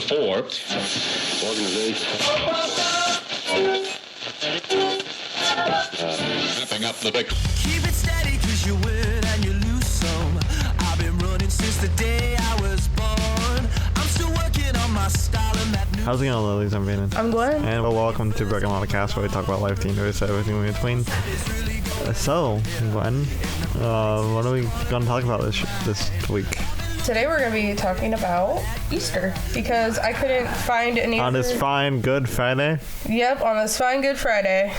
to 4. Wrapping up the big. Keep it steady, cause you win and you lose some. I've been running since the day I was born. I'm still working on my style and that new. How's it going, lilies? I'm Brandon. I'm Gwen. And welcome to Breaking Out of Cast, where we talk about life, teen news, everything in between. So, Gwen, what are we going to talk about this week? Today we're going to be talking about Easter because I couldn't find any. On this fine Good Friday? Yep, on this fine Good Friday.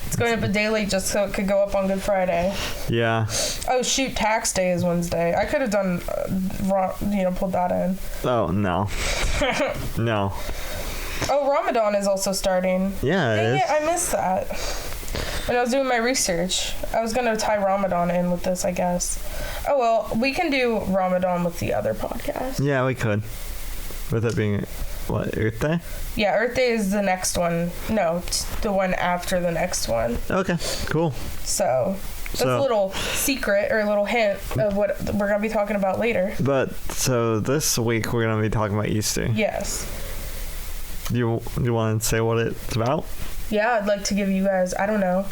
It's going up a day late just so it could go up on Good Friday. Yeah. Oh shoot, tax day is Wednesday. I could have done, pulled that in. Oh, no. No. Oh, Ramadan is also starting. Yeah, it is. Yeah, I missed that. When I was doing my research, I was going to tie Ramadan in with this, I guess. Oh, well, we can do Ramadan with the other podcast. Yeah, we could. With it being, what, Earth Day? Yeah, Earth Day is the next one. No, the one after the next one. Okay, cool. So, that's a little secret or a little hint of what we're going to be talking about later. But, so this week we're going to be talking about Easter. Yes. You want to say what it's about? Yeah, I'd like to give you guys, I don't know,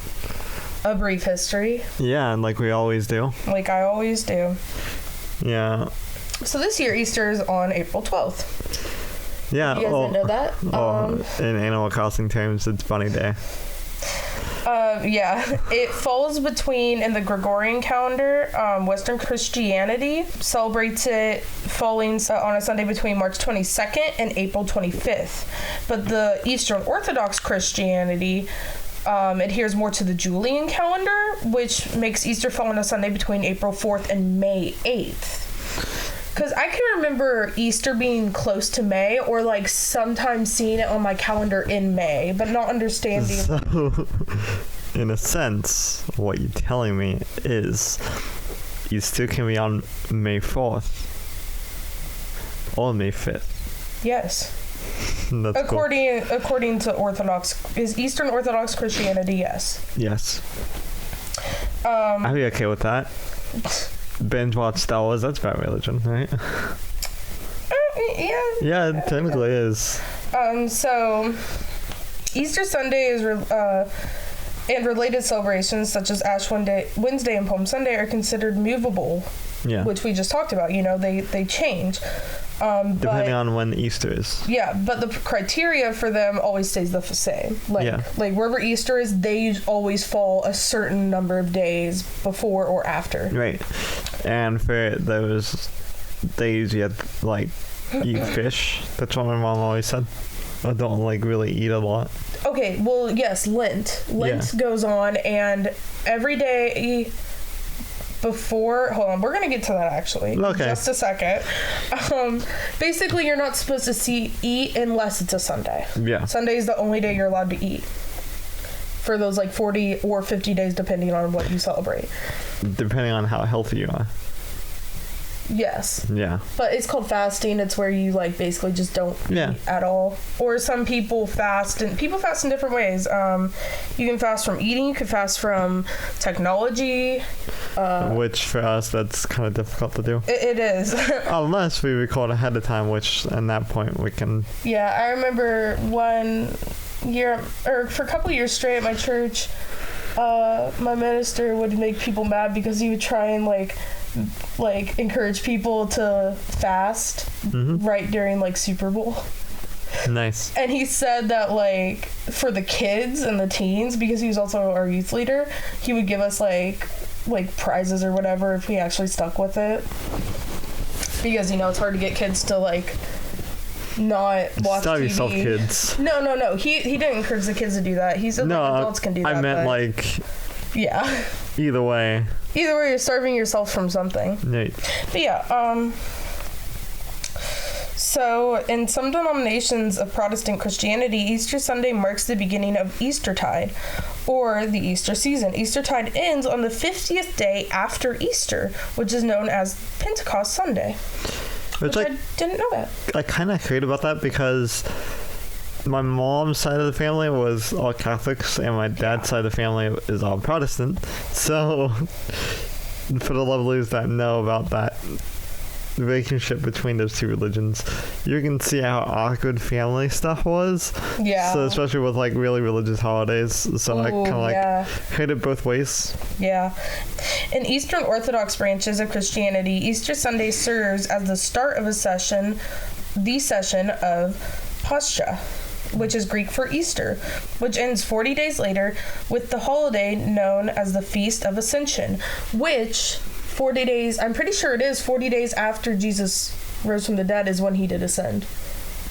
a brief history. Yeah, like we always do. Like I always do. Yeah. So this year, Easter is on April 12th. Yeah. You guys didn't know that? In Animal Crossing terms, it's Bunny Day. Yeah, it falls between, in the Gregorian calendar, Western Christianity celebrates it falling on a Sunday between March 22nd and April 25th. But the Eastern Orthodox Christianity adheres more to the Julian calendar, which makes Easter fall on a Sunday between April 4th and May 8th. Because I can remember Easter being close to May, or like sometimes seeing it on my calendar in May, but not understanding. So, in a sense, what you're telling me is Easter can be on May 4th or May 5th. Yes. That's according to Eastern Orthodox Christianity, yes. Yes. I'd be okay with that. Binge watch Star Wars, that's bad religion, right? Yeah. Yeah, it technically is. So Easter Sunday is and related celebrations such as Ash Wednesday and Palm Sunday are considered movable. Yeah. Which we just talked about. They change. Depending on when Easter is. Yeah, but the criteria for them always stays the same. Like wherever Easter is, they always fall a certain number of days before or after. Right. And for those days, you have to, eat fish. That's what my mom always said. I don't, really eat a lot. Okay, well, yes, Lent. Lent goes on, and every day before, hold on, we're gonna get to that actually. Okay. Just a second. Basically, you're not supposed to eat unless it's a Sunday. Yeah. Sunday is the only day you're allowed to eat for those 40 or 50 days, depending on what you celebrate. Depending on how healthy you are. Yes. Yeah. But it's called fasting. It's where you basically just don't eat at all. Or some people fast, and people fast in different ways. You can fast from eating. You can fast from technology. Which for us, that's kind of difficult to do. It is. Unless we record ahead of time, which at that point we can. Yeah, I remember one year, or for a couple of years straight at my church, my minister would make people mad because he would try and encourage people to fast right during Super Bowl. Nice. And he said that for the kids and the teens, because he was also our youth leader, he would give us prizes or whatever if we actually stuck with it, because it's hard to get kids to not watch Stop TV. yourself, kids. No, he didn't encourage the kids to do that. He said adults can do that. I meant yeah. Either way, you're starving yourself from something. Right. But yeah, so in some denominations of Protestant Christianity, Easter Sunday marks the beginning of Eastertide, or the Easter season. Eastertide ends on the 50th day after Easter, which is known as Pentecost Sunday. Which I didn't know that. I kind of heard about that because my mom's side of the family was all Catholics, and my dad's side of the family is all Protestant. So, for the lovelies that know about that, relationship between those two religions, you can see how awkward family stuff was. Yeah. So especially with like really religious holidays. So I kind of like hate it both ways. Yeah. In Eastern Orthodox branches of Christianity, Easter Sunday serves as the start of the session of Pascha, which is Greek for Easter, which ends 40 days later with the holiday known as the Feast of Ascension, which 40 days, I'm pretty sure it is 40 days after Jesus rose from the dead is when he did ascend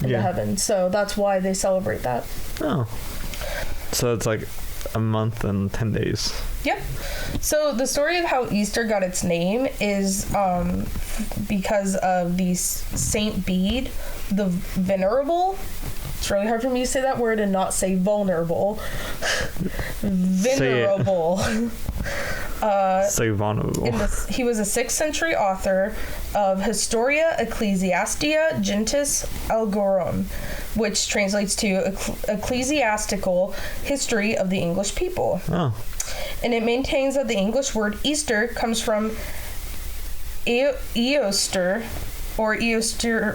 into heaven. So that's why they celebrate that. Oh. So it's like a month and 10 days. Yep. So the story of how Easter got its name is because of the Saint Bede, the Venerable. It's really hard for me to say that word and not say vulnerable. Venerable. Say vulnerable. He was a 6th century author of Historia Ecclesiastica Gentis Algorum, which translates to Ecclesiastical History of the English People. Oh. And it maintains that the English word Easter comes from Eoster or Eosterre,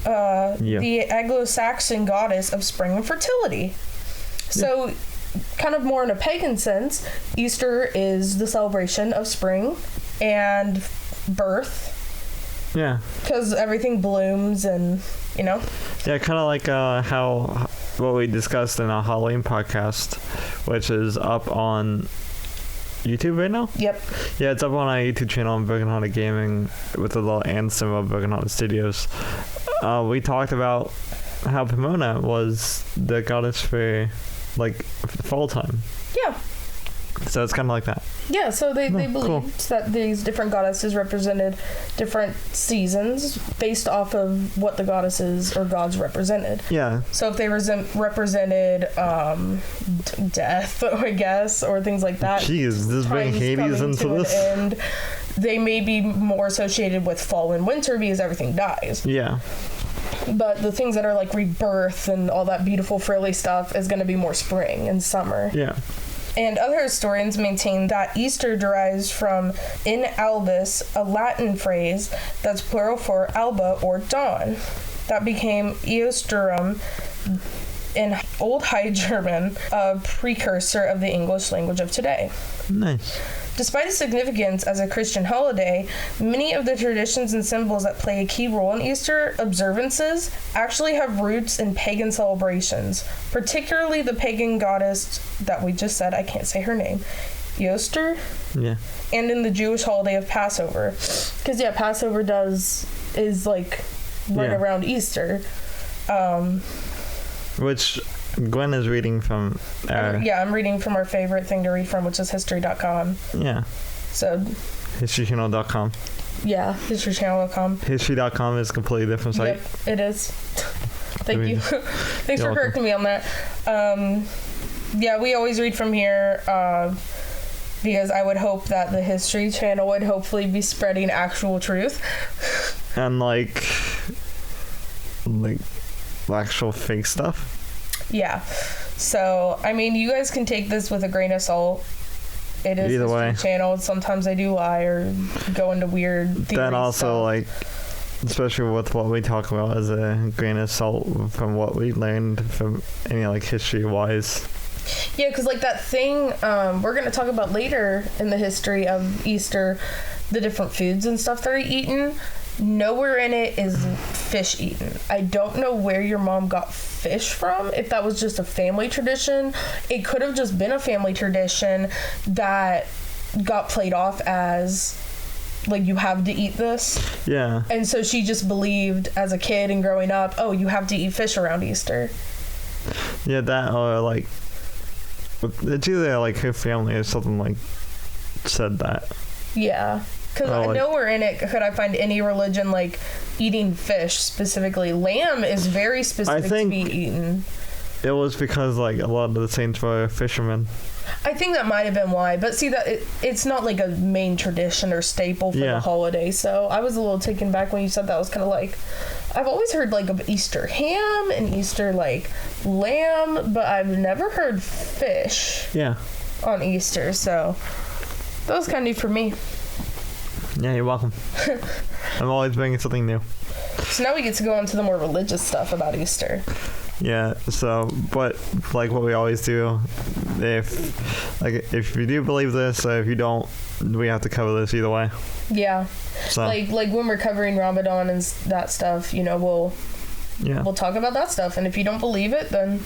the Anglo-Saxon goddess of spring and fertility. So, kind of more in a pagan sense, Easter is the celebration of spring and birth. Yeah. Because everything blooms and, you know. Yeah, kind of like how what we discussed in our Halloween podcast, which is up on YouTube right now? Yep. Yeah, it's up on our YouTube channel on Broken Hearted Gaming with a little anthem of Broken Hearted Studios. We talked about how Pomona was the goddess for like fall time. Yeah. So it's kind of like that. Yeah, so they believed that these different goddesses represented different seasons based off of what the goddesses or gods represented. Yeah. So if they represented death, I guess, or things like that. Jeez, this bring Hades into this? And they may be more associated with fall and winter because everything dies. Yeah. But the things that are like rebirth and all that beautiful frilly stuff is going to be more spring and summer. Yeah. And other historians maintain that Easter derives from in albis, a Latin phrase that's plural for alba or dawn. That became Eosterum in Old High German, a precursor of the English language of today. Nice. Despite its significance as a Christian holiday, many of the traditions and symbols that play a key role in Easter observances actually have roots in pagan celebrations, particularly the pagan goddess that we just said, I can't say her name, Eoster? Yeah. And in the Jewish holiday of Passover. Because, yeah, Passover is like right around Easter. Which Gwen is reading from I'm reading from our favorite thing to read from, which is history.com. Yeah. So historychannel.com. Yeah, historychannel.com. History.com is a completely different site. Yep, it is. Thank you. Thanks for correcting me on that. Yeah, we always read from here because I would hope that the History Channel would hopefully be spreading actual truth. And like actual fake stuff. Yeah. So, I mean, you guys can take this with a grain of salt. It is Either way. Channel. Sometimes I do lie or go into weird theory Then also, stuff. like, especially with what we talk about as a grain of salt from what we learned from any, like, history-wise. Yeah, because, like, that thing we're going to talk about later in the history of Easter, the different foods and stuff that are eaten, nowhere in it is fish eaten. I don't know where your mom got fish from, if that was just a family tradition. It could have just been a family tradition that got played off as, like, you have to eat this. Yeah. And so she just believed as a kid and growing up, oh, you have to eat fish around Easter. Yeah, that or, like, it's either, like, her family or something, like, said that. Yeah. Because nowhere in it could I find any religion, like, eating fish specifically. Lamb is very specific to be eaten. It was because, like, a lot of the saints were fishermen. I think that might have been why. But see, that it's not, like, a main tradition or staple for the holiday. So I was a little taken back when you said that. I was kind of like, I've always heard, like, of Easter ham and Easter, like, lamb. But I've never heard fish on Easter. So that was kind of new for me. Yeah, you're welcome. I'm always bringing something new. So now we get to go on to the more religious stuff about Easter. Yeah, so, but like what we always do, if you do believe this, or if you don't, we have to cover this either way. Yeah. So like when we're covering Ramadan and that stuff, we'll talk about that stuff. And if you don't believe it, then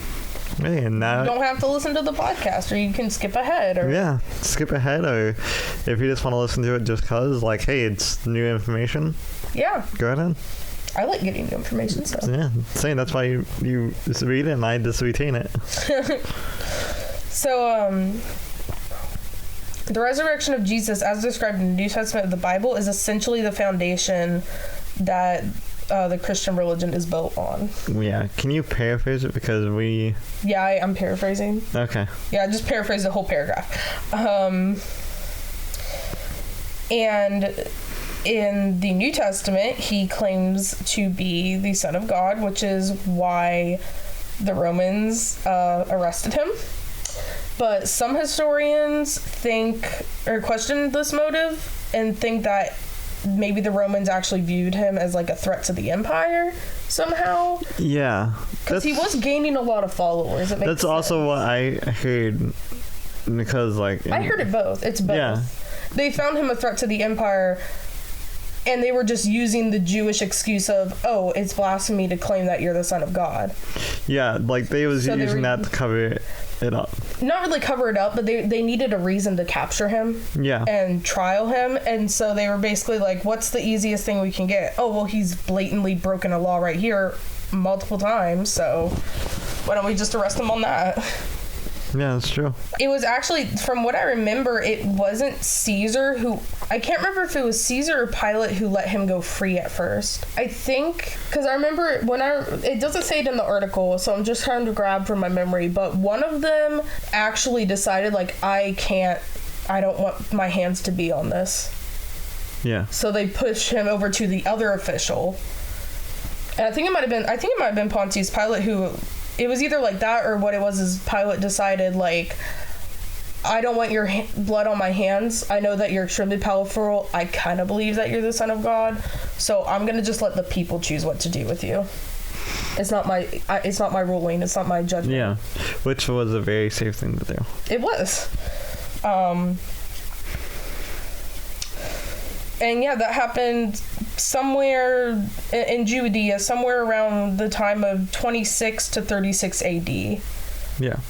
you don't have to listen to the podcast, or you can skip ahead. Or skip ahead, or if you just want to listen to it just because, like, hey, it's new information. Yeah. Go ahead. I like getting new information, so. Yeah, saying that's why you just read it and I just retain it. So, the resurrection of Jesus, as described in the New Testament of the Bible, is essentially the foundation that the Christian religion is built on. Yeah, can you paraphrase it? Because Yeah, I'm paraphrasing. Okay. Yeah, just paraphrase the whole paragraph. And in the New Testament, he claims to be the Son of God, which is why the Romans arrested him. But some historians think or question this motive and think that maybe the Romans actually viewed him as like a threat to the empire somehow. Yeah. Because he was gaining a lot of followers. That's also what I heard. Because, like... I heard it both. It's both. Yeah. They found him a threat to the empire, and they were just using the Jewish excuse of, oh, it's blasphemy to claim that you're the Son of God. Yeah, like they was using that to cover it up. Not really cover it up, but they needed a reason to capture him. Yeah. And trial him, and so they were basically like, what's the easiest thing we can get? Oh, well, he's blatantly broken a law right here multiple times, so why don't we just arrest him on that? Yeah, that's true. It was actually, from what I remember, it wasn't Caesar who... I can't remember if it was Caesar or Pilate who let him go free at first. I think... Because I remember it doesn't say it in the article, so I'm just trying to grab from my memory, but one of them actually decided, like, I don't want my hands to be on this. Yeah. So they pushed him over to the other official. And I think it might have been Pontius Pilate who... It was either like that, or what it was is Pilate decided, like, I don't want your blood on my hands. I know that you're extremely powerful. I kind of believe that you're the Son of God. So I'm going to just let the people choose what to do with you. It's not my ruling. It's not my judgment. Yeah, which was a very safe thing to do. It was. And yeah, that happened somewhere in Judea, somewhere around the time of 26 to 36 AD. Yeah.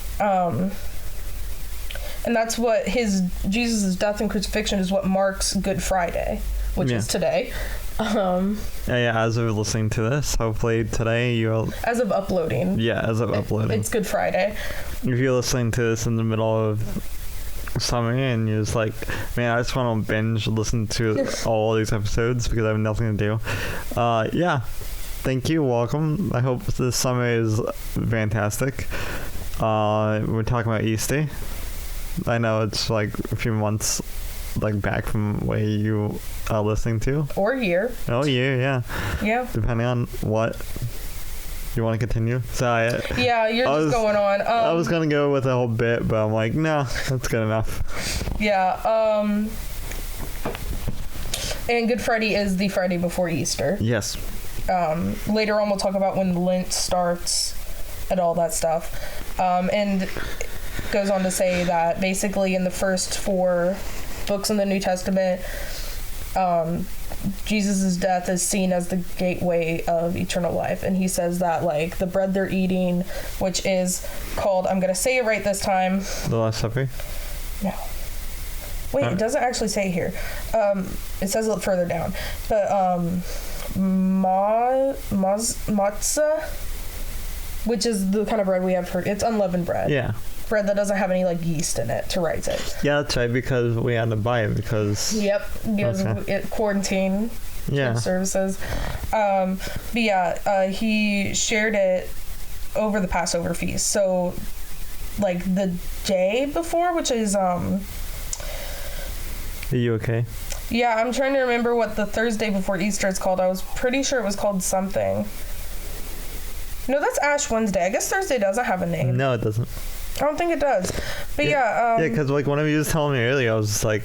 And that's what Jesus' death and crucifixion is what marks Good Friday, which is today. As of listening to this, hopefully today you'll... As of uploading. Yeah, as of uploading. It's Good Friday. If you're listening to this in the middle of summer and you're just like, man, I just want to binge listen to all these episodes because I have nothing to do. Thank you, welcome. I hope this summer is fantastic. We're talking about Easter. I know it's like a few months like back from where you are listening to, or year. Yeah, depending on what you want to continue. So you're just going on. I was gonna go with a whole bit, but I'm like, no, that's good enough. And Good Friday is the Friday before Easter. Yes. Later on we'll talk about when Lent starts and all that stuff. And goes on to say that basically in the first 4 books in the New Testament, Jesus' death is seen as the gateway of eternal life. And he says that, like, the bread they're eating, which is called, I'm going to say it right this time. The Last Supper? No. Wait, it doesn't actually say here. It says it further down. But, matzah, which is the kind of bread we have for, it's unleavened bread. Yeah. Bread that doesn't have any, like, yeast in it to rise it. Yeah, that's right, because we had to buy it because... Yep, because quarantine services. He shared it over the Passover feast. So, like, the day before, which is... Are you okay? Yeah, I'm trying to remember what the Thursday before Easter is called. I was pretty sure it was called something. No, that's Ash Wednesday. I guess Thursday doesn't have a name. No, it doesn't. I don't think it does. But because like whenever you was telling me earlier, I was just like,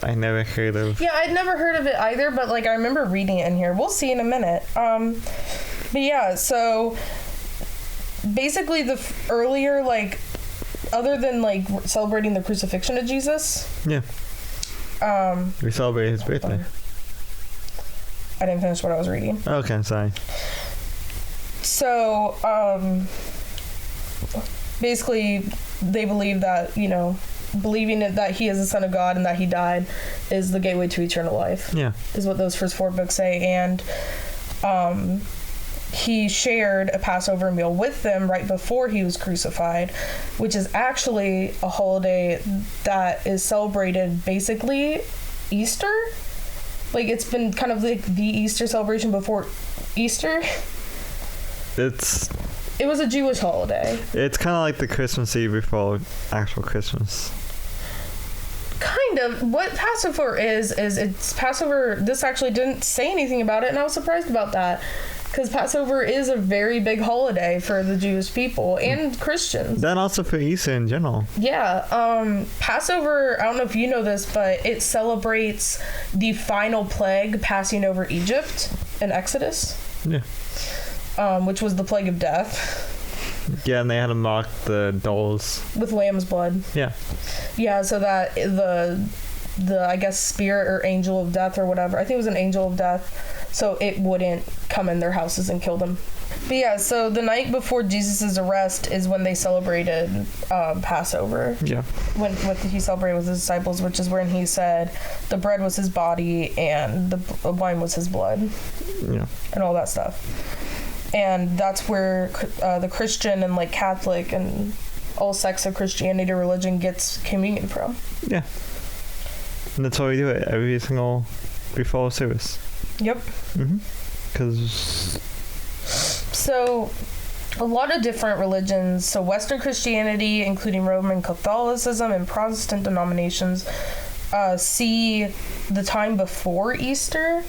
I never heard of. Yeah, I'd never heard of it either, but like I remember reading it in here. We'll see in a minute. But yeah, so basically the earlier, like, other than like celebrating the crucifixion of Jesus. Yeah. We celebrate his birthday. I didn't finish what I was reading. Okay, sorry. So, basically, they believe that, you know, believing that he is the Son of God and that he died is the gateway to eternal life. Yeah. Is what those first 4 books say. And he shared a Passover meal with them right before he was crucified, which is actually a holiday that is celebrated basically Easter. Like, it's been kind of like the Easter celebration before Easter. It was a Jewish holiday. It's kind of like the Christmas Eve before actual Christmas. Kind of. What Passover is it's Passover. This actually didn't say anything about it, and I was surprised about that. Because Passover is a very big holiday for the Jewish people and Christians. Then also for Easter in general. Yeah. Passover, I don't know if you know this, but it celebrates the final plague passing over Egypt in Exodus. Yeah. Which was the plague of death. Yeah, and they had to mock the dolls. With lamb's blood. Yeah. Yeah, so that the I guess spirit or angel of death or whatever, I think it was an angel of death, so it wouldn't come in their houses and kill them. But yeah, so the night before Jesus' arrest is when they celebrated Passover. Yeah. When what he celebrated with his disciples, which is when he said the bread was his body and the wine was his blood. Yeah. And all that stuff. And that's where the Christian and like Catholic and all sects of Christianity religion gets communion from. Yeah. And that's why we do it every single before service. Yep. Because so a lot of different religions, so Western Christianity, including Roman Catholicism and Protestant denominations, see the time before Easter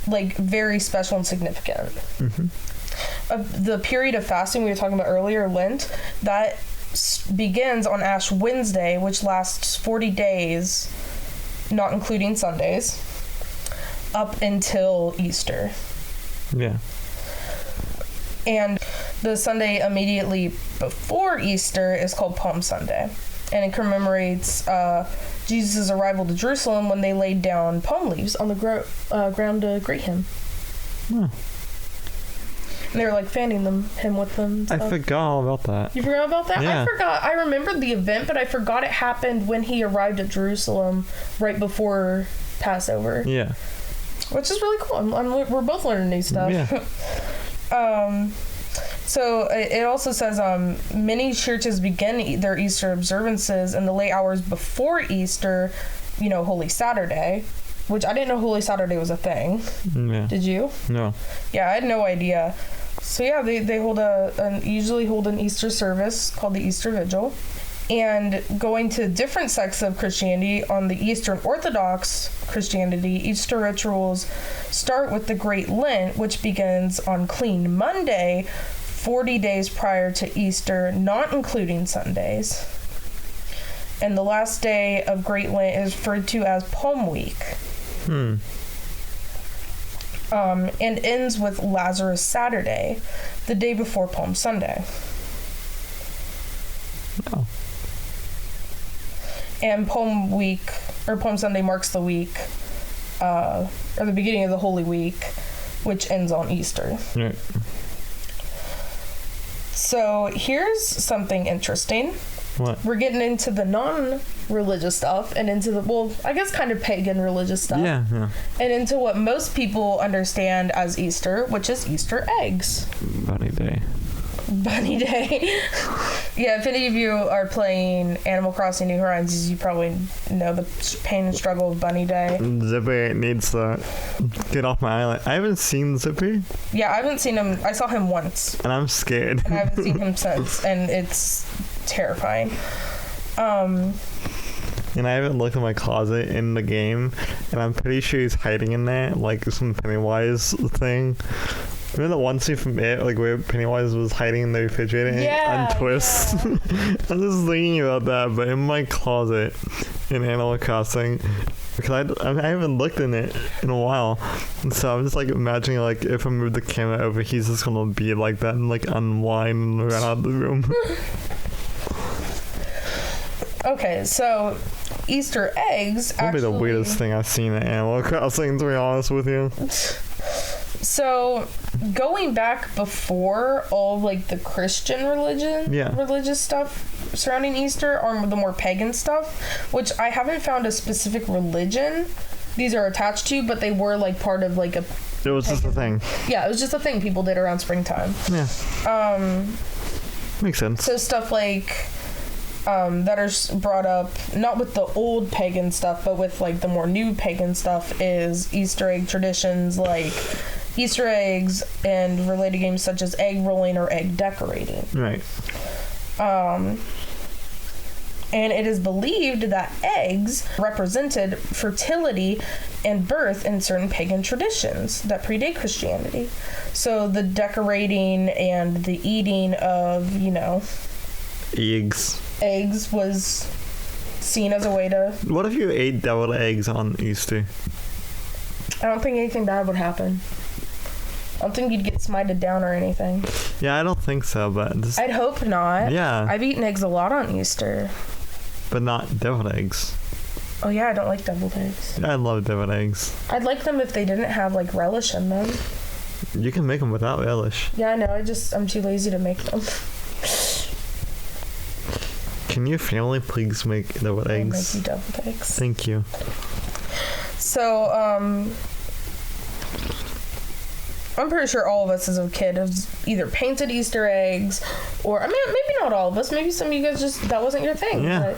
like very special and significant. The period of fasting we were talking about earlier, Lent, that begins on Ash Wednesday, which lasts 40 days, not including Sundays, up until Easter. Yeah. And the Sunday immediately before Easter is called Palm Sunday, and it commemorates Jesus' arrival to Jerusalem when they laid down palm leaves on the ground to greet him. And they were like fanning him with them. I forgot all about that. You forgot about that? Yeah. I remembered the event, but I forgot it happened when he arrived at Jerusalem right before Passover. Yeah. Which is really cool. We're both learning new stuff. Yeah. So it also says many churches begin their Easter observances in the late hours before Easter, you know, Holy Saturday, which I didn't know Holy Saturday was a thing. Yeah. Did you? No. Yeah, I had no idea. So yeah, they usually hold an Easter service called the Easter Vigil. And going to different sects of Christianity, on the Eastern Orthodox Christianity, Easter rituals start with the Great Lent, which begins on Clean Monday, 40 days prior to Easter, not including Sundays. And the last day of Great Lent is referred to as Palm Week. And ends with Lazarus Saturday, the day before Palm Sunday. Oh. And Palm Week, or Palm Sunday, marks the week, or the beginning of the Holy Week, which ends on Easter. Right. So here's something interesting. What? We're getting into the non-religious stuff and into the, well, I guess kind of pagan religious stuff. Yeah. And into what most people understand as Easter, which is Easter eggs. Bunny Day. Yeah, if any of you are playing Animal Crossing New Horizons, you probably know the pain and struggle of Bunny Day. Zippy needs to get off my island. I haven't seen Zippy. Yeah, I haven't seen him. I saw him once. And I'm scared. And I haven't seen him since, and it's terrifying. And I haven't looked in my closet in the game, and I'm pretty sure he's hiding in there, like some Pennywise thing. Remember the one scene from it, like where Pennywise was hiding in the refrigerator and untwists? Yeah. I'm just thinking about that, but in my closet, in Animal Crossing because I haven't looked in it in a while, and so I'm just like imagining like if I move the camera over, he's just gonna be like that and like unwind and run out of the room. Okay, so Easter eggs That'd be the weirdest thing I've seen in Animal Crossing, to be honest with you. So, going back before all of, like, the Christian religious stuff surrounding Easter, or the more pagan stuff, which I haven't found a specific religion these are attached to, but they were, like, part of, like, a... It was just a thing. Yeah, it was just a thing people did around springtime. Yeah. Makes sense. So stuff like... that are brought up, not with the old pagan stuff, but with, like, the more new pagan stuff, is Easter egg traditions, like... Easter eggs and related games such as egg rolling or egg decorating. Right. And it is believed that eggs represented fertility and birth in certain pagan traditions that predate Christianity. So the decorating and the eating of, eggs was seen as a way to... What if you ate deviled eggs on Easter? I don't think anything bad would happen. I don't think you'd get smited down or anything. Yeah, I don't think so, but... I'd hope not. Yeah. I've eaten eggs a lot on Easter. But not deviled eggs. Oh, yeah, I don't like deviled eggs. I love deviled eggs. I'd like them if they didn't have, like, relish in them. You can make them without relish. Yeah, I know. I'm too lazy to make them. Can your family please make deviled eggs? I'll make you deviled eggs. Thank you. So, I'm pretty sure all of us as a kid have either painted Easter eggs, or, I mean, maybe not all of us. Maybe some of you guys that wasn't your thing. Yeah.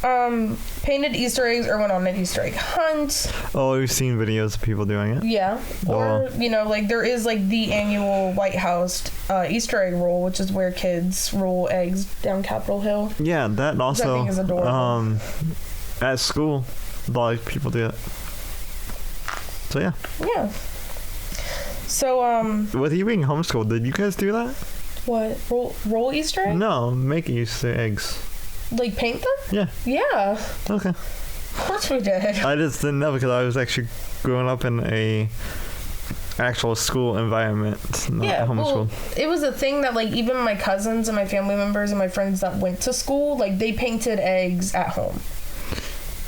But, painted Easter eggs or went on an Easter egg hunt. Oh, we've seen videos of people doing it. Yeah. Or, like, there is, like, the annual White House Easter egg roll, which is where kids roll eggs down Capitol Hill. Yeah, that also, which I think is adorable. At school, a lot of people do it. So, yeah. Yeah. So, with you being homeschooled, did you guys do that? What? Roll Easter eggs? No, make Easter eggs. Like, paint them? Yeah. Yeah. Okay. Of course we did. I just didn't know because I was actually growing up in a actual school environment, not homeschool. Well, it was a thing that, like, even my cousins and my family members and my friends that went to school, like, they painted eggs at home.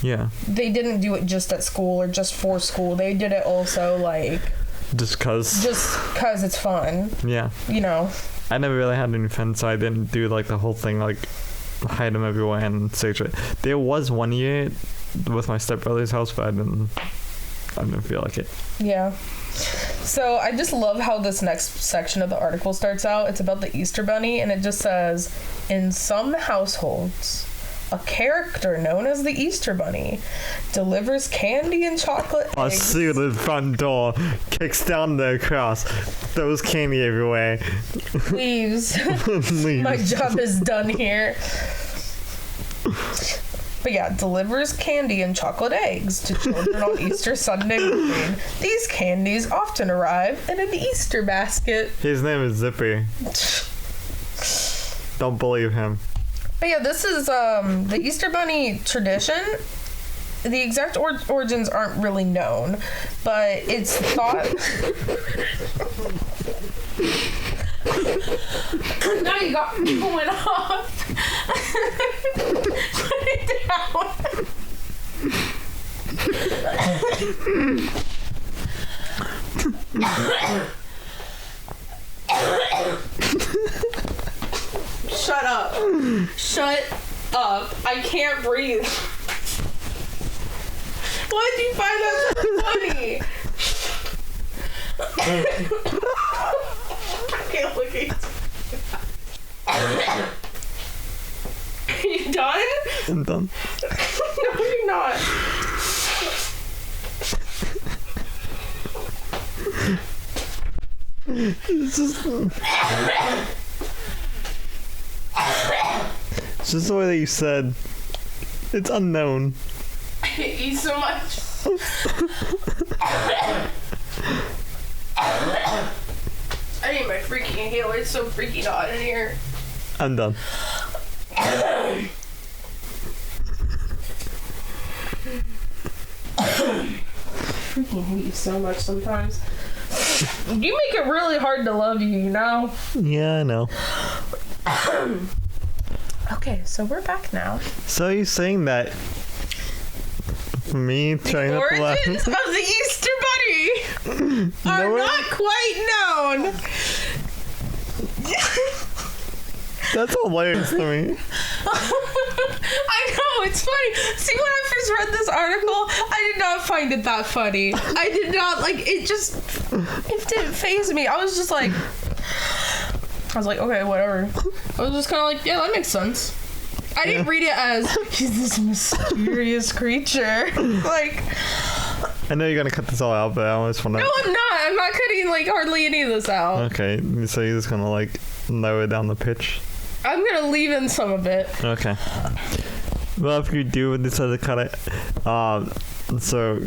Yeah. They didn't do it just at school or just for school. They did it also, like... Just cause it's fun. Yeah. I never really had any fun, so I didn't do, like, the whole thing, like, hide them everywhere and search it. There was one year with my stepbrother's house, but I didn't feel like it. Yeah. So I just love how this next section of the article starts out. It's about the Easter Bunny, and it just says, in some households, a character known as the Easter Bunny delivers candy and chocolate eggs. A suited front door, kicks down the cross, throws candy everywhere. Leaves. Leaves. My job is done here. But yeah, delivers candy and chocolate eggs to children on Easter Sunday morning. These candies often arrive in an Easter basket. His name is Zippy. Don't believe him. But yeah, this is the Easter Bunny tradition. The exact origins aren't really known, but it's thought... Now you got me going off. Put it down. Shut up. Shut up. I can't breathe. Why'd you find that so funny? I can't look at you. Are you done? I'm done. No, you're not. It's just the way that you said. It's unknown. I hate you so much. I need my freaking inhaler. It's so freaking hot in here. I'm done. freaking hate you so much sometimes. You make it really hard to love you, you know? Yeah, I know. Okay, so we're back now. So you're saying that me trying The to laugh? origins of the Easter Bunny are not quite known. That's hilarious to me. I know, it's funny. See, when I first read this article, I did not find it that funny. I did not, like, it didn't faze me. I was like, okay, whatever. I was just kind of like, yeah, that makes sense. I didn't read it as, he's this mysterious creature. Like, I know you're gonna cut this all out, but I always want to. no, I'm not. I'm not cutting, like, hardly any of this out. Okay, so you're just gonna, like, lower down the pitch? I'm gonna leave in some of it. Okay. Well, if you do decide to cut it, so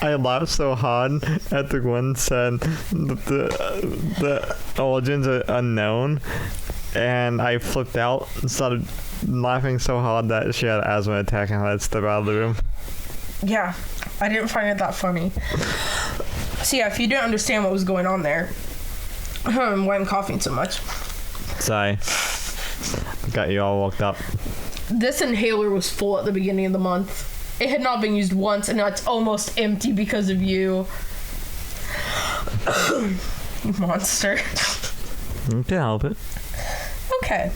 I laughed so hard after Gwen said that the origins are unknown, and I flipped out and started laughing so hard that she had an asthma attack and I had to step out of the room. Yeah, I didn't find it that funny. So yeah, if you didn't understand what was going on there, why I'm coughing so much. Sorry. Got you all woke up. This inhaler was full at the beginning of the month. It had not been used once, and now it's almost empty because of you. You monster. You can help it. Okay.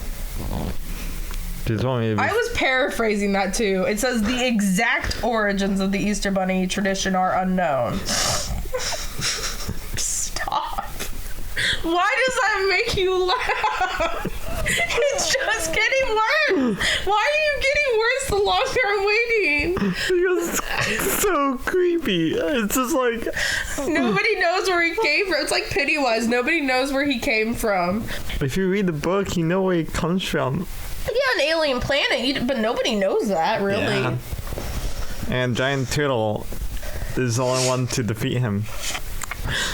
Just want me to be... I was paraphrasing that too. It says the exact origins of the Easter Bunny tradition are unknown. Stop. Why does that make you laugh? It's just getting worse. Why are you getting worse the longer I'm waiting? Because it's so creepy. It's just like... Nobody knows where he came from. It's like Pennywise. Nobody knows where he came from. If you read the book, you know where he comes from. Yeah, an alien planet, but nobody knows that, really. Yeah. And Giant Turtle is the only one to defeat him.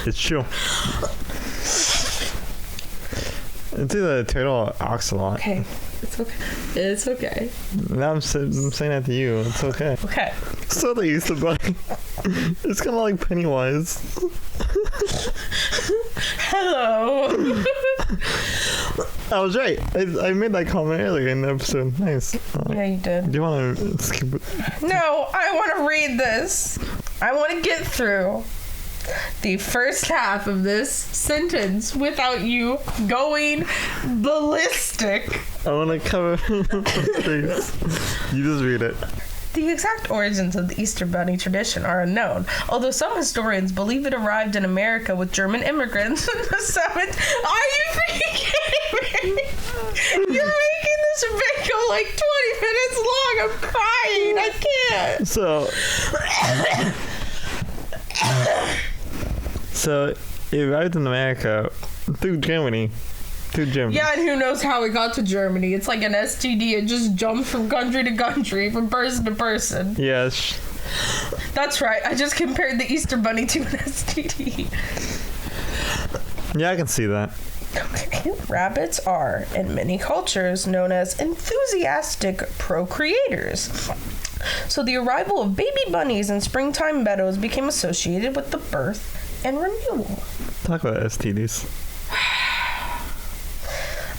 It's true. It's either turtle or ocelot. Okay. It's okay. It's okay. Now I'm saying that to you. It's okay. Okay. So they used to Bunny. It's kind of like Pennywise. Hello. I was right. I made that comment earlier in the episode. Nice. Yeah, you did. Do you want to skip it? No, I want to read this. I want to get through the first half of this sentence without you going ballistic. I want to cover things. You just read it. The exact origins of the Easter Bunny tradition are unknown, although some historians believe it arrived in America with German immigrants in the 7th. Are you freaking kidding me? You're making this video like 20 minutes long. I'm crying. I can't. So it arrived in America through Germany. Yeah, and who knows how it got to Germany. It's like an STD. It just jumped from country to country, from person to person. Yes. That's right. I just compared the Easter Bunny to an STD. Yeah, I can see that. Okay. Rabbits are, in many cultures, known as enthusiastic procreators. So the arrival of baby bunnies in springtime meadows became associated with the birth and renewal. Talk about STDs.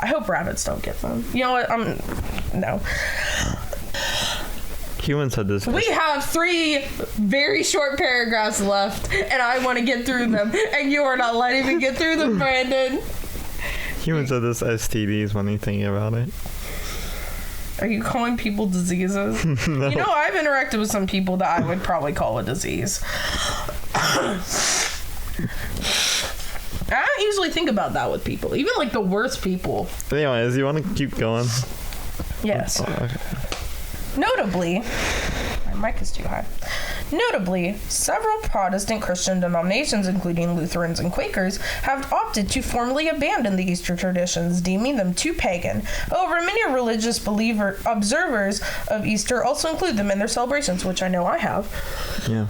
I hope rabbits don't get them. You know what? No. Humans had this. We have 3 very short paragraphs left, and I want to get through them, and you are not letting me get through them, Brandon. Humans had this STDs when you think about it. Are you calling people diseases? No. You know, I've interacted with some people that I would probably call a disease. I don't usually think about that with people, even like the worst people. Anyways, you want to keep going? Yes. Oh, okay. Notably, my mic is too high. Notably, several Protestant Christian denominations, including Lutherans and Quakers, have opted to formally abandon the Easter traditions, deeming them too pagan. However, many religious observers of Easter also include them in their celebrations, which I know I have. Yeah.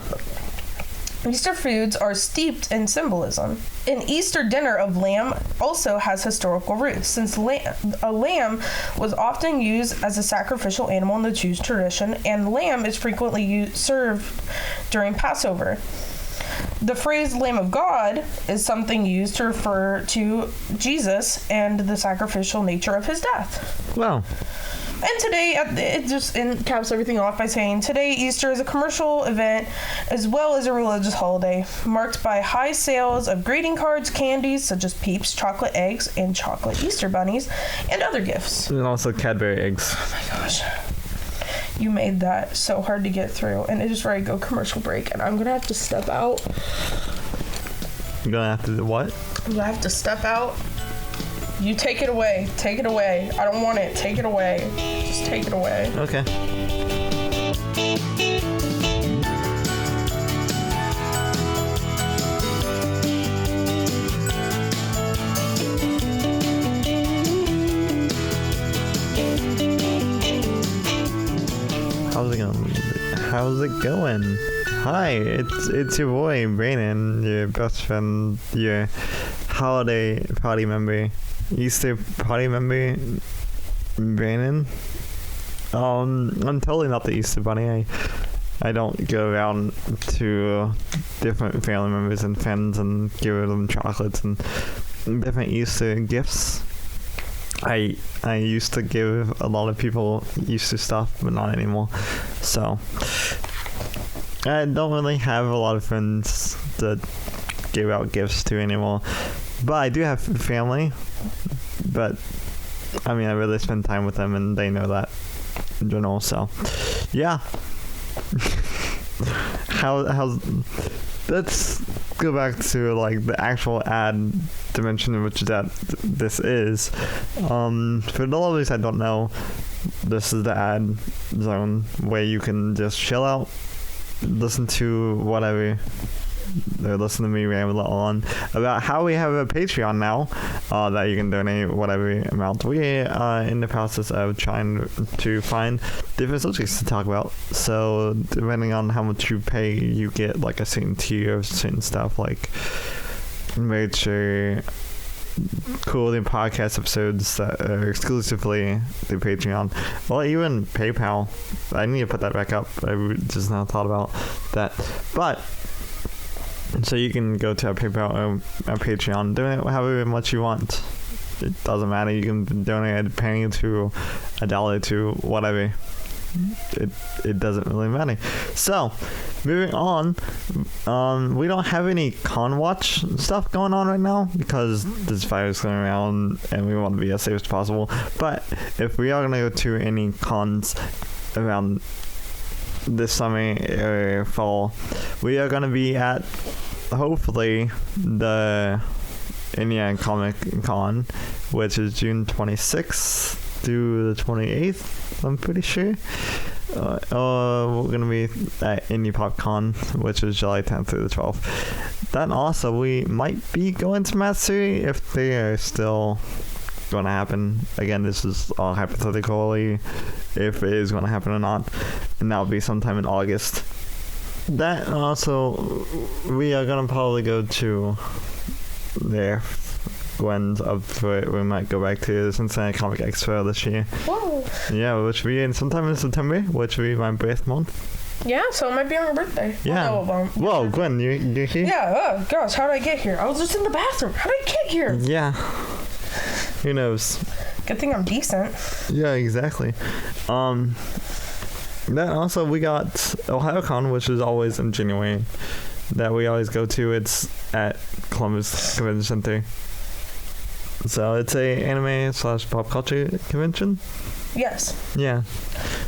Easter foods are steeped in symbolism. An Easter dinner of lamb also has historical roots, since a lamb was often used as a sacrificial animal in the Jewish tradition, and lamb is frequently served during Passover. The phrase Lamb of God is something used to refer to Jesus and the sacrificial nature of his death. Wow. And today, it just caps everything off by saying, today Easter is a commercial event as well as a religious holiday, marked by high sales of greeting cards, candies such as Peeps, chocolate eggs, and chocolate Easter bunnies, and other gifts. And also Cad-berry eggs. Oh my gosh. You made that so hard to get through, and it is ready to go commercial break, and I'm going to have to step out. You're going to have to do what? I'm going to have to step out. You take it away. Take it away. I don't want it. Take it away. Just take it away. Okay. How's it going? Hi, it's your boy Brandon, your best friend, your holiday party member, Easter party member, Brandon. I'm totally not the Easter bunny. I don't go around to different family members and friends and give them chocolates and different Easter gifts. I used to give a lot of people Easter stuff, but not anymore. So I don't really have a lot of friends to give out gifts to anymore. But I do have family. But I mean, I really spend time with them, and they know that in general. So yeah. How's let's go back to like the actual ad dimension, which that this is. For the others I don't know, this is the ad zone where you can just chill out, listen to whatever, or listen to me ramble on about how we have a Patreon now, that you can donate whatever amount. We are in the process of trying to find different subjects to talk about. So depending on how much you pay, you get like a certain tier of certain stuff, like merch or cool podcast episodes that are exclusively the Patreon. Well, even PayPal. I need to put that back up. I just now thought about that. But so you can go to our PayPal or our Patreon, donate however much you want. It doesn't matter. You can donate a penny to $1 to whatever. It doesn't really matter. So moving on, we don't have any con watch stuff going on right now because this virus is going around and we want to be as safe as possible. But if we are going to go to any cons around this summer or fall, we are going to be at hopefully the Indiana Comic Con, which is June 26th through the 28th, I'm pretty sure. We're gonna be at Indie Pop Con, which is July 10th through the 12th. Then also we might be going to Matsuri if they are still going to happen. Again, this is all hypothetically if it is going to happen or not, and that'll be sometime in August. That also, we are gonna probably go to there. Gwen's up for it. We might go back to the Cincinnati Comic Expo this year. Whoa. Yeah, which will be in sometime in September, which will be my birth month. Yeah, so it might be on your birthday. Yeah. Whoa, Gwen, you're here? Yeah, oh gosh, how did I get here? I was just in the bathroom. How did I get here? Yeah. Who knows? Good thing I'm decent. Yeah, exactly. Then also we got OhioCon, which is always in January, that we always go to. It's at Columbus Convention Center. So it's a anime / pop culture convention. Yes. Yeah.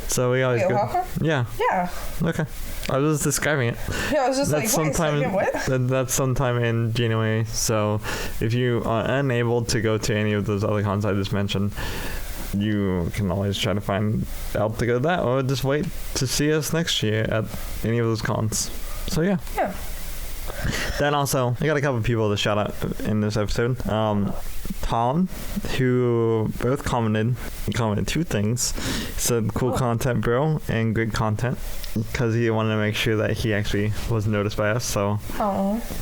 So we always go. OhioCon? Yeah. Yeah. Okay. I was just describing it. Yeah, I was just That's like, wait a second, what? That's sometime in January. So if you are unable to go to any of those other cons I just mentioned, you can always try to find out to go to that, or just wait to see us next year at any of those cons. So yeah. Yeah. Then also, I got a couple of people to shout out in this episode. Tom, who both commented 2 things. He said, cool content, bro, and good content. Because he wanted to make sure that he actually was noticed by us. So,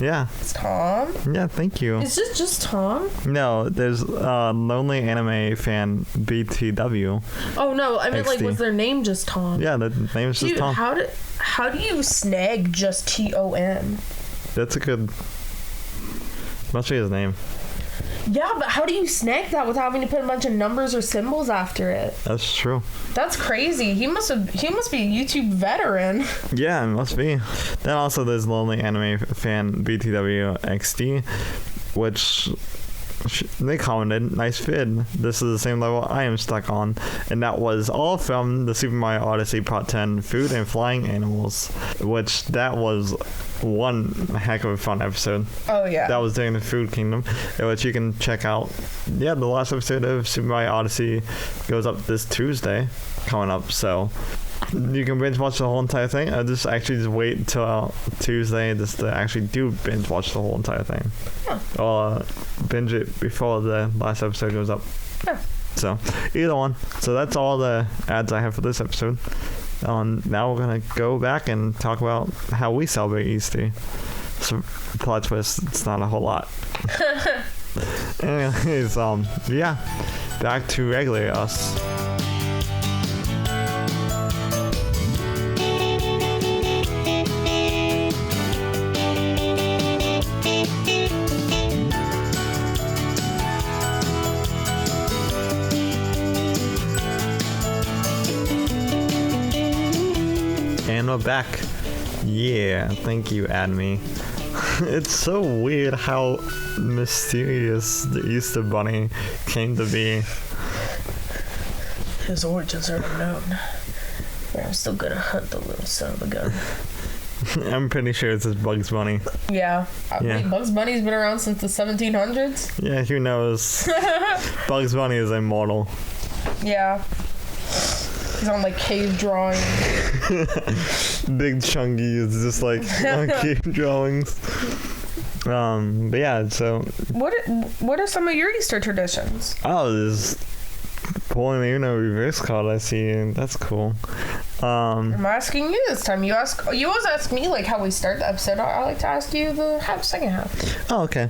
yeah. It's Tom? Yeah, thank you. Is it just Tom? No, there's Lonely Anime Fan BTW. Oh, no. I mean, XD. like, was their name just Tom? Yeah, the name is just Tom. How do you snag just TOM? That's a good... Must be his name. Yeah, but how do you snag that without having to put a bunch of numbers or symbols after it? That's true. That's crazy. He must be a YouTube veteran. Yeah, it must be. Then also there's Lonely Anime Fan BTW XD, which they commented, nice vid. This is the same level I am stuck on. And that was all from the Super Mario Odyssey Part 10 Food and Flying Animals, which that was one heck of a fun episode. Oh, yeah. That was during the Food Kingdom, which you can check out. Yeah, the last episode of Super Mario Odyssey goes up this Tuesday coming up, so you can binge watch the whole entire thing. I just wait until Tuesday just to actually do binge watch the whole entire thing. Yeah. Or binge it before the last episode goes up. Yeah. So either one. So that's all the ads I have for this episode. Now we're gonna go back and talk about how we celebrate Easter. So plot twist, it's not a whole lot. Anyways, yeah, back to regular us. And we're back. Yeah, thank you, Admi. It's so weird how mysterious the Easter Bunny came to be. His origins are unknown. But I'm still gonna hunt the little son of a gun. I'm pretty sure it's just Bugs Bunny. Yeah. Yeah. Wait, Bugs Bunny's been around since the 1700s? Yeah, who knows? Bugs Bunny is immortal. Yeah. He's on like cave drawings. Big Chunky is just like on cave drawings. But yeah, so What are some of your Easter traditions? oh, there's pulling the Uno reverse card I see, and that's cool. I'm asking you this time. You always ask me like how we start the episode. I like to ask you the second half. Oh, okay.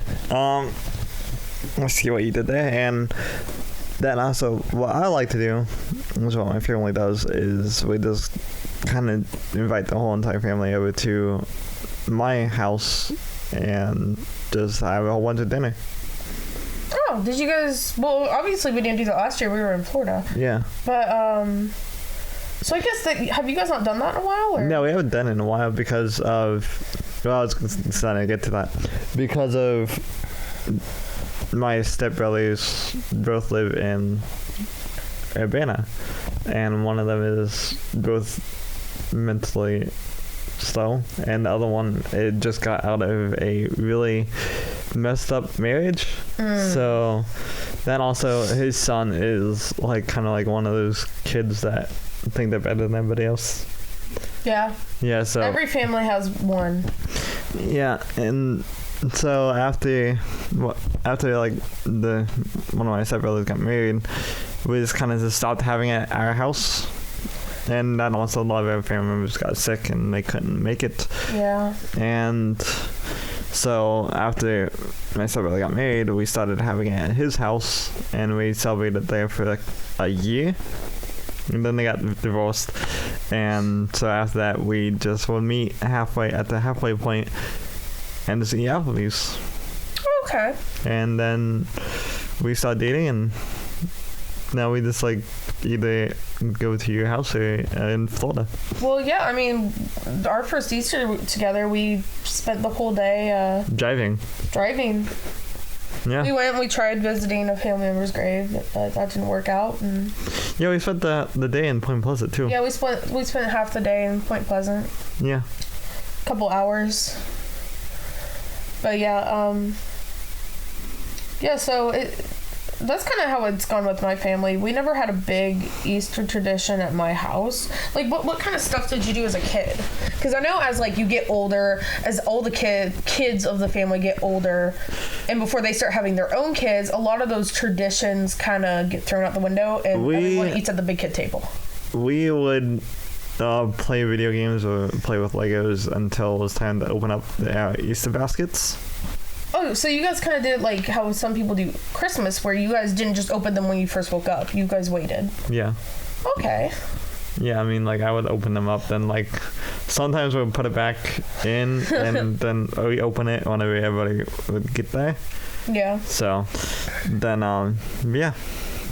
Let's see what you did there, and then also what I like to do, which what my family does, is we just kind of invite the whole entire family over to my house and just have a whole bunch of dinner. Oh, did you guys? Well, obviously we didn't do that last year. We were in Florida. Yeah. But so I guess have you guys not done that in a while? Or? No, we haven't done it in a while because of. Well, I was going to get to that because of my stepbrothers both live in Urbana, and one of them is both mentally slow, and the other one it just got out of a really messed up marriage. So then also his son is like kind of like one of those kids that think they're better than everybody else. Yeah. Yeah. So every family has one. Yeah, and so after like one of my stepbrothers got married, we just kind of just stopped having it at our house, and then also a lot of our family members got sick and they couldn't make it. Yeah. And so after my stepbrother got married, we started having it at his house, and we celebrated there for like a year, and then they got divorced, and so after that we just would meet halfway at the halfway point and just eat Applebee's. Okay. And then we started dating, and now we just like either go to your house or in Florida. Well, yeah, I mean, our first Easter together, we spent the whole day Driving. Yeah. We went and we tried visiting a family member's grave, but that didn't work out. And yeah, we spent the day in Point Pleasant too. yeah, we spent half the day in Point Pleasant. Yeah. A couple hours. But yeah, so That's kind of how it's gone with my family. We never had a big Easter tradition at my house. Like, what kind of stuff did you do as a kid? Because I know as, like, you get older, as all the kids of the family get older, and before they start having their own kids, a lot of those traditions kind of get thrown out the window, and everyone eats at the big kid table. We would play video games or play with Legos until it was time to open up the Easter baskets. Oh, so you guys kind of did like how some people do Christmas, where you guys didn't just open them when you first woke up. You guys waited. Yeah. Okay. Yeah, I mean, like, I would open them up, then, like, sometimes we would put it back in, and then we open it whenever everybody would get there. Yeah. So, then, yeah,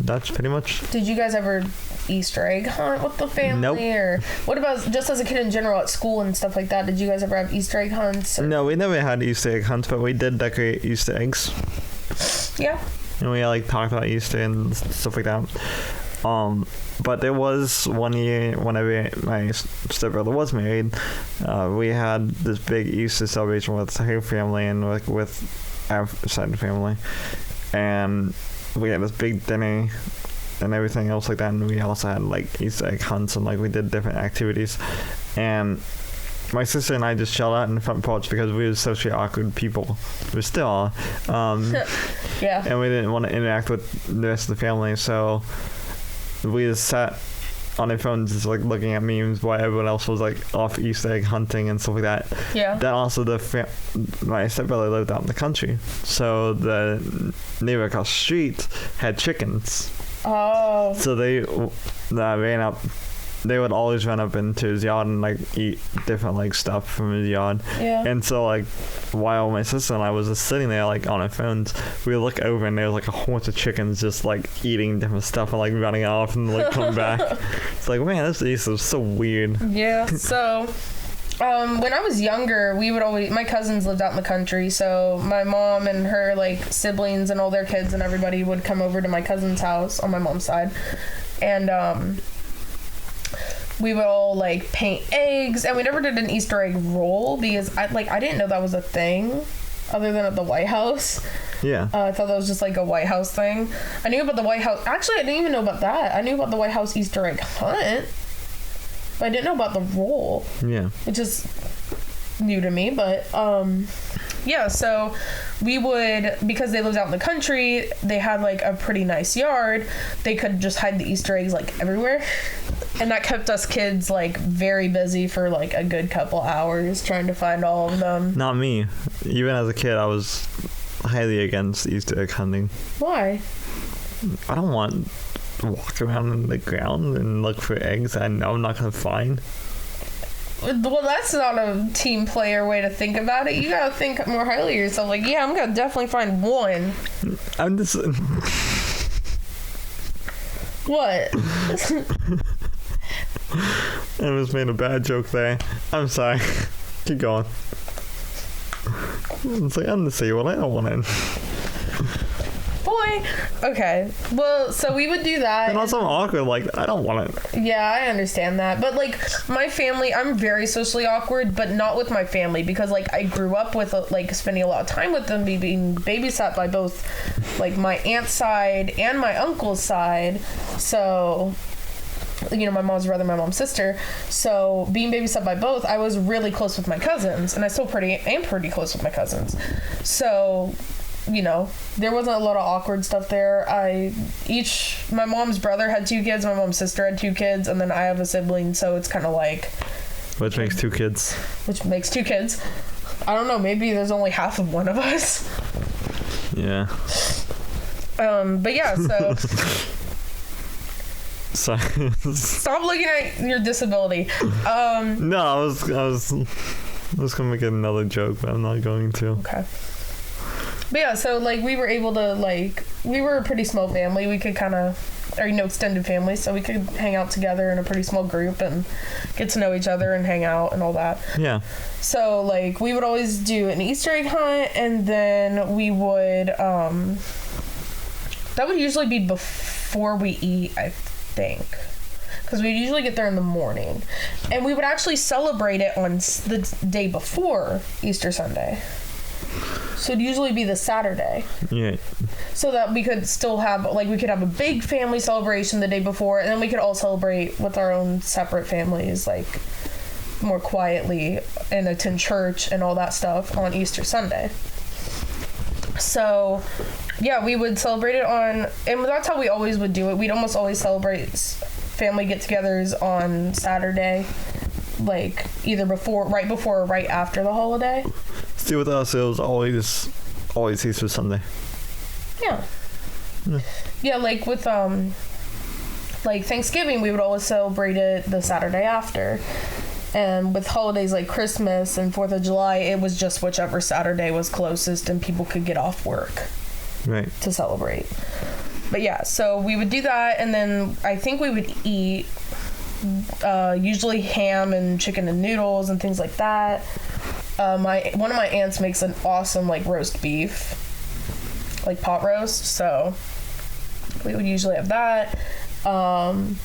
that's pretty much. Did you guys ever Easter egg hunt with the family? Nope. Or what about just as a kid in general at school and stuff like that? Did you guys ever have Easter egg hunts? Or? No, we never had Easter egg hunts, but we did decorate Easter eggs. Yeah. And we, like, talked about Easter and stuff like that. But there was one year whenever my stepbrother was married, we had this big Easter celebration with her family and with our side of the family. And we had this big dinner and everything else like that, and we also had like Easter egg hunts and like we did different activities. And my sister and I just chilled out in the front porch because we were socially awkward people. We still are. Yeah. And we didn't want to interact with the rest of the family, so we just sat on their phones just like looking at memes while everyone else was like off Easter egg hunting and stuff like that. Yeah. Then also my stepbrother lived out in the country, so the neighbor across the street had chickens. Oh. So they ran up. They would always run up into his yard and like eat different like stuff from his yard. Yeah. And so like while my sister and I was just sitting there like on our phones, we would look over and there was like a whole bunch of chickens just like eating different stuff and like running off and like coming back. It's like, man, this Easter is so weird. Yeah. So when I was younger, we would always, my cousins lived out in the country, so my mom and her like siblings and all their kids and everybody would come over to my cousin's house on my mom's side, and we would all like paint eggs, and we never did an Easter egg roll because I didn't know that was a thing other than at the White House. Yeah. I thought that was just like a White House thing. I knew about the White House. Actually, I didn't even know about that. I knew about the White House Easter egg hunt, but I didn't know about the roll. Yeah. Which is new to me, but yeah, so we would, because they lived out in the country, they had like a pretty nice yard. They could just hide the Easter eggs like everywhere. And that kept us kids like very busy for like a good couple hours trying to find all of them. Not me. Even as a kid, I was highly against Easter egg hunting. Why? I don't want to walk around in the ground and look for eggs I know I'm not going to find. Well, that's not a team player way to think about it. You gotta think more highly of yourself. Like, yeah, I'm gonna definitely find one. I'm just... What? I just made a bad joke there. I'm sorry. Keep going. It's like, I'm disabled. I don't want it. Boy. Okay. Well, so we would do that. And also I'm awkward. Like, I don't want it. Yeah, I understand that. But, like, my family, I'm very socially awkward, but not with my family because, like, I grew up with, like, spending a lot of time with them, being babysat by both, like, my aunt's side and my uncle's side. So, you know, my mom's brother, my mom's sister. So, being babysat by both, I was really close with my cousins, and I still am pretty close with my cousins. So, you know, there wasn't a lot of awkward stuff there. My mom's brother had 2 kids, my mom's sister had 2 kids, and then I have a sibling, so it's kind of like... Which makes 2 kids. Which makes 2 kids. I don't know, maybe there's only half of one of us. Yeah. But yeah, so... Sorry. Stop looking at your disability. No, I was gonna make another joke, but I'm not going to. Okay. But yeah, so, like, we were able to, like, we were a pretty small family. We could kind of, or, you know, extended family, so we could hang out together in a pretty small group and get to know each other and hang out and all that. Yeah. So, like, we would always do an Easter egg hunt, and then we would, that would usually be before we eat, I think. Because we'd usually get there in the morning. And we would actually celebrate it on the day before Easter Sunday. So it'd usually be the Saturday. Yeah. So that we could still have, like, we could have a big family celebration the day before, and then we could all celebrate with our own separate families, like, more quietly, and attend church and all that stuff on Easter Sunday. So, yeah, we would celebrate it on, and that's how we always would do it. We'd almost always celebrate family get-togethers on Saturday, like, either right before or right after the holiday. See, with us, it was always Easter Sunday. Yeah. Yeah, like with like Thanksgiving, we would always celebrate it the Saturday after. And with holidays like Christmas and 4th of July, it was just whichever Saturday was closest and people could get off work. Right. To celebrate. But yeah, so we would do that, and then I think we would eat usually ham and chicken and noodles and things like that. One of my aunts makes an awesome, like, roast beef, like pot roast, so we would usually have that. And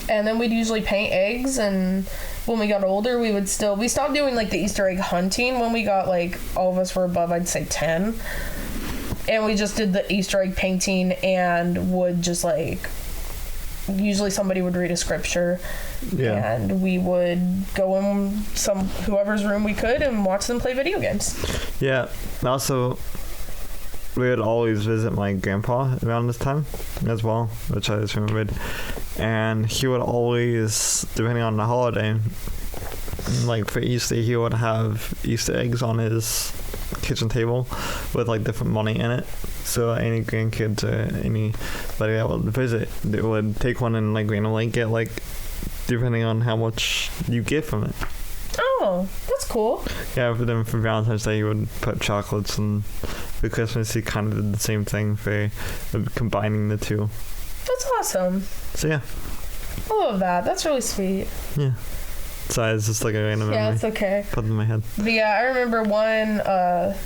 then we'd usually paint eggs, and when we got older, we stopped doing, like, the Easter egg hunting when we got, like, all of us were above, I'd say, 10. And we just did the Easter egg painting and would just, like, usually somebody would read a scripture. Yeah. And we would go in whoever's room we could and watch them play video games. Yeah. Also, we would always visit my grandpa around this time as well, which I just remembered. And he would always, depending on the holiday, like for Easter, he would have Easter eggs on his kitchen table with, like, different money in it. So any grandkids or anybody that would visit, they would take one and, like, randomly get, like, depending on how much you get from it. Oh, that's cool. Yeah, but then for Valentine's Day, you would put chocolates, and for Christmas, he kind of did the same thing for combining the two. That's awesome. So, yeah. I love that. That's really sweet. Yeah. Sorry, it's just like a random memory. Yeah, it's okay. Put in my head. But yeah, I remember one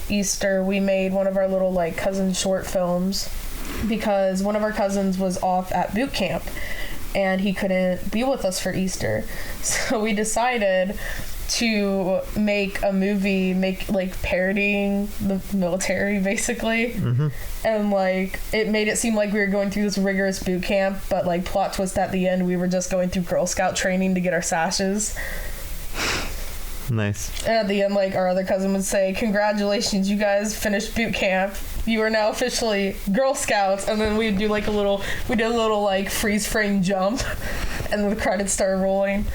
Easter, we made one of our little, like, cousin short films because one of our cousins was off at boot camp and he couldn't be with us for Easter. So we decided to make a movie, like, parodying the military, basically. Mm-hmm. And, like, it made it seem like we were going through this rigorous boot camp, but, like, plot twist at the end, we were just going through Girl Scout training to get our sashes. Nice. And at the end, like, our other cousin would say, "Congratulations, you guys finished boot camp. You are now officially Girl Scouts." And then we'd do, like, a little, like, freeze frame jump, and then the credits started rolling.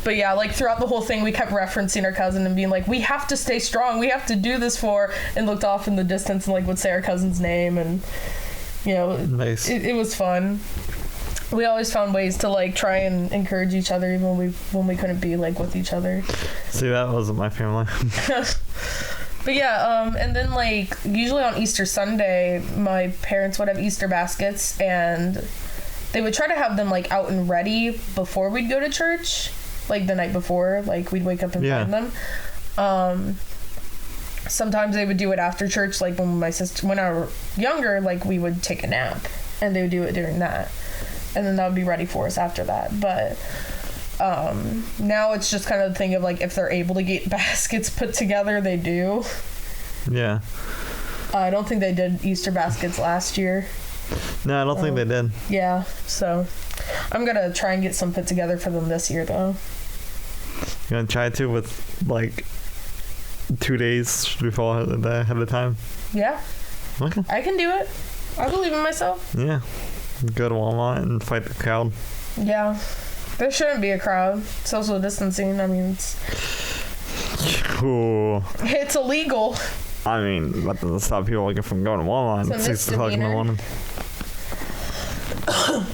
But yeah, like, throughout the whole thing, we kept referencing our cousin and being like, "We have to stay strong. We have to do this for," and looked off in the distance and, like, would say our cousin's name, and, you know, nice. It was fun. We always found ways to, like, try and encourage each other even when we couldn't be, like, with each other. See, that wasn't my family. But yeah, and then, like, usually on Easter Sunday, my parents would have Easter baskets, and they would try to have them, like, out and ready before we'd go to church. Like, the night before, like, we'd wake up and find them. Sometimes they would do it after church, like, when I was younger, like, we would take a nap, and they would do it during that. And then that would be ready for us after that. But now it's just kind of the thing of, like, if they're able to get baskets put together, they do. Yeah. I don't think they did Easter baskets last year. No, I don't think they did. Yeah, so I'm going to try and get some put together for them this year, though. You're going to try to with, like, 2 days before ahead of time? Yeah. Okay. I can do it. I believe in myself. Yeah. Go to Walmart and fight the crowd. Yeah. There shouldn't be a crowd. Social distancing, I mean, it's illegal. I mean, that doesn't stop people like from going to Walmart at 6 o'clock in the morning.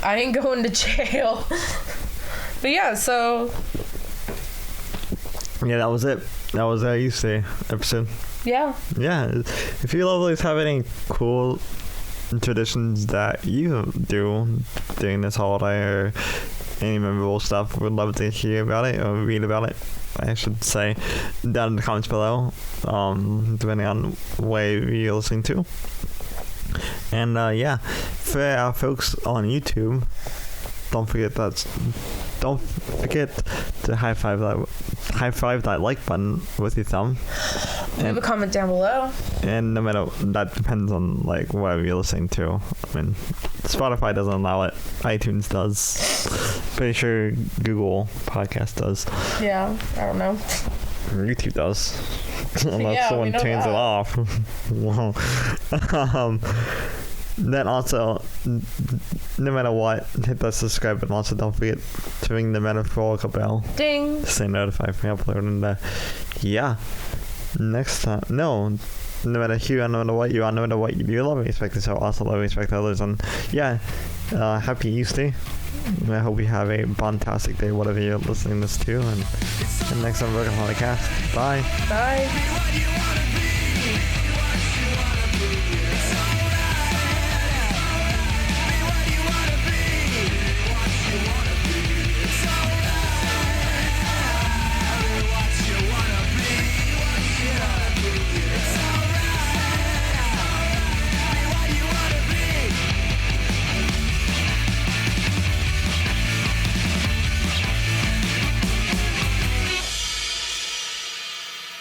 I ain't going to jail. But yeah, so... Yeah, that was it. That was our Easter episode. Yeah. Yeah. If you lovelies have any cool traditions that you do during this holiday or any memorable stuff, we'd love to hear about it or read about it, I should say, down in the comments below, depending on where you're listening to. And yeah, for our folks on YouTube, don't forget to high five that like button with your thumb. Leave a comment down below. And no matter, that depends on like whatever you're listening to. I mean, Spotify doesn't allow it. iTunes does. Pretty sure Google Podcast does. Yeah, I don't know. YouTube does. Unless Yeah, someone we know turns it that. off. Well, then also, no matter what, hit that subscribe button. Also, don't forget to ring the metaphorical bell Ding. to stay notified for uploading. And yeah, next time, no matter who you are, no matter what you are, no matter what you do, love and respect yourself, also love and respect others. And yeah, happy Easter. I hope you have a fantastic day, whatever you're listening this to. And next time, we're going to cast. Bye. Bye. What you wanna be.